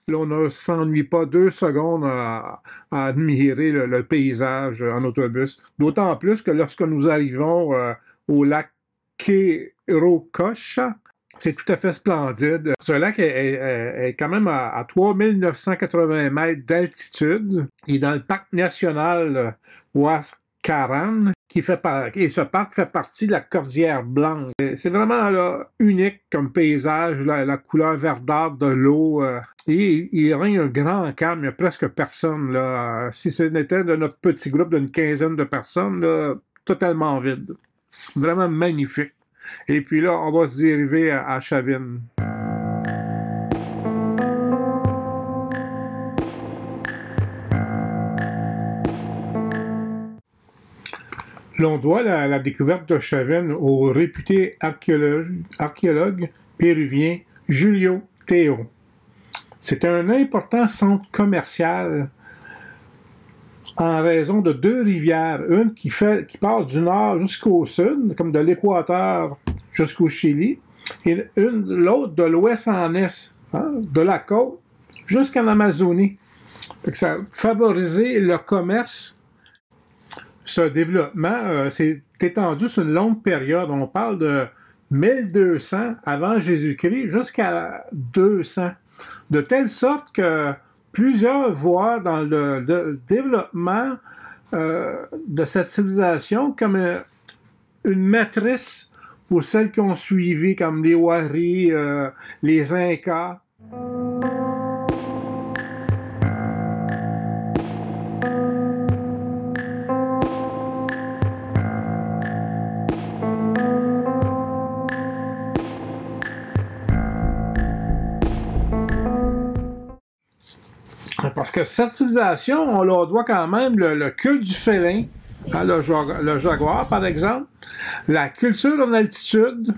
Là, on ne s'ennuie pas 2 secondes à admirer le paysage en autobus. D'autant plus que lorsque nous arrivons au lac Kerokocha, c'est tout à fait splendide. Ce lac est quand même à 3980 mètres d'altitude. Il est dans le parc national Huascarán, et ce parc fait partie de la Cordillère Blanche. C'est vraiment là, unique comme paysage, la couleur verdâtre de l'eau. Et il règne un grand calme, il n'y a presque personne. Là. Si ce n'était de notre petit groupe d'une quinzaine de personnes, là, totalement vide. Vraiment magnifique. Et puis là, on va se diriger à Chavin. L'on doit la découverte de Chavin au réputé archéologue péruvien Julio Teo. C'est un important centre commercial en raison de 2 rivières, une qui part du nord jusqu'au sud, comme de l'équateur jusqu'au Chili, et l'autre de l'ouest en est, hein, de la côte jusqu'en Amazonie. Ça a favorisé le commerce. Ce développement s'est étendu sur une longue période. On parle de 1200 avant Jésus-Christ jusqu'à 200. De telle sorte que plusieurs voient dans le développement de cette civilisation comme une matrice pour celles qui ont suivi, comme les Wari, les Incas. Parce que cette civilisation, on leur doit quand même le culte du félin, hein, le jaguar par exemple, la culture en altitude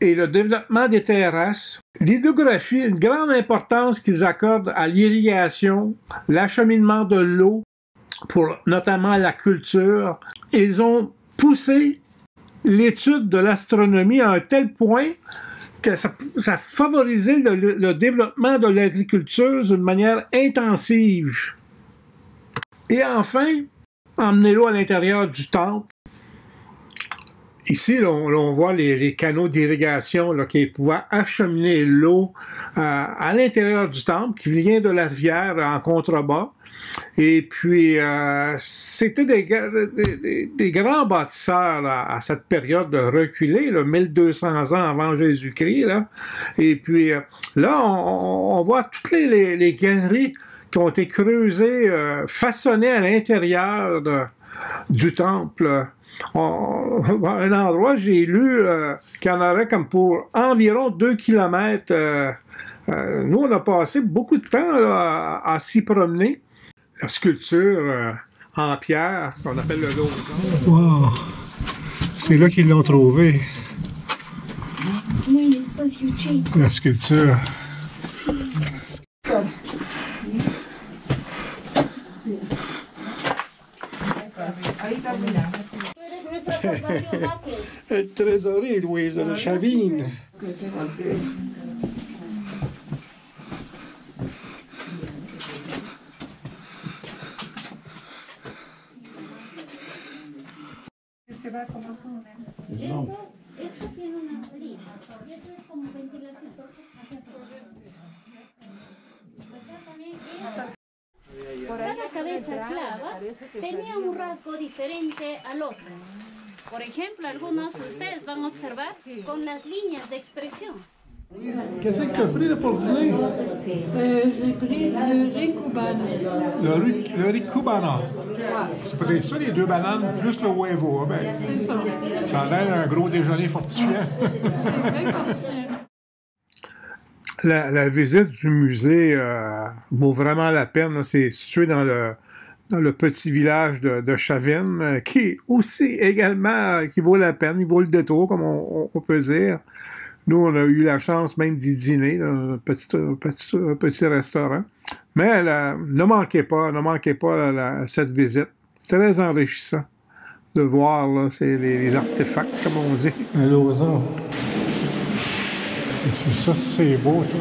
et le développement des terrasses. L'hydrographie, une grande importance qu'ils accordent à l'irrigation, l'acheminement de l'eau, pour notamment la culture. Ils ont poussé l'étude de l'astronomie à un tel point que ça a favorisé le développement de l'agriculture d'une manière intensive. Et enfin, emmenez-le à l'intérieur du temple. Ici, on voit les canaux d'irrigation qui pouvaient acheminer l'eau à l'intérieur du temple, qui vient de la rivière en contrebas. Et puis, c'était des grands bâtisseurs à cette période reculée, 1200 ans avant Jésus-Christ. Et puis, là, on voit toutes les galeries qui ont été creusées, façonnées à l'intérieur du temple. À un endroit, j'ai lu qu'il y en aurait comme pour environ 2 kilomètres. Nous, on a passé beaucoup de temps là, à s'y promener. La sculpture en pierre, qu'on appelle le losange. Wow! C'est là qu'ils l'ont trouvé. La sculpture. El trésorier, Louise, de Chavin. No. Esto tiene una salida, y eso es como ventilación hacia afuera. Cada cabeza clava tenía un rasgo diferente al otro. Por ejemplo, algunos de ustedes van a observar con las líneas de expresión. Qu'est-ce que tu as pris là, pour dîner? J'ai pris du riz cubano. Le riz cubano. C'est peut-être ça, les 2 bananes plus le huevo. Ben, C'est ça. ça a l'air un gros déjeuner fortifiant. C'est bien fortifiant. La visite du musée vaut vraiment la peine. C'est situé dans le petit village de Chavin, qui aussi également qui vaut la peine. Il vaut le détour, comme on peut dire. Nous, on a eu la chance même d'y dîner, dans un petit restaurant. Mais ne manquez pas cette visite. C'est très enrichissant de voir là, les artefacts, comme on dit. Un losange. Ça, c'est beau, toi.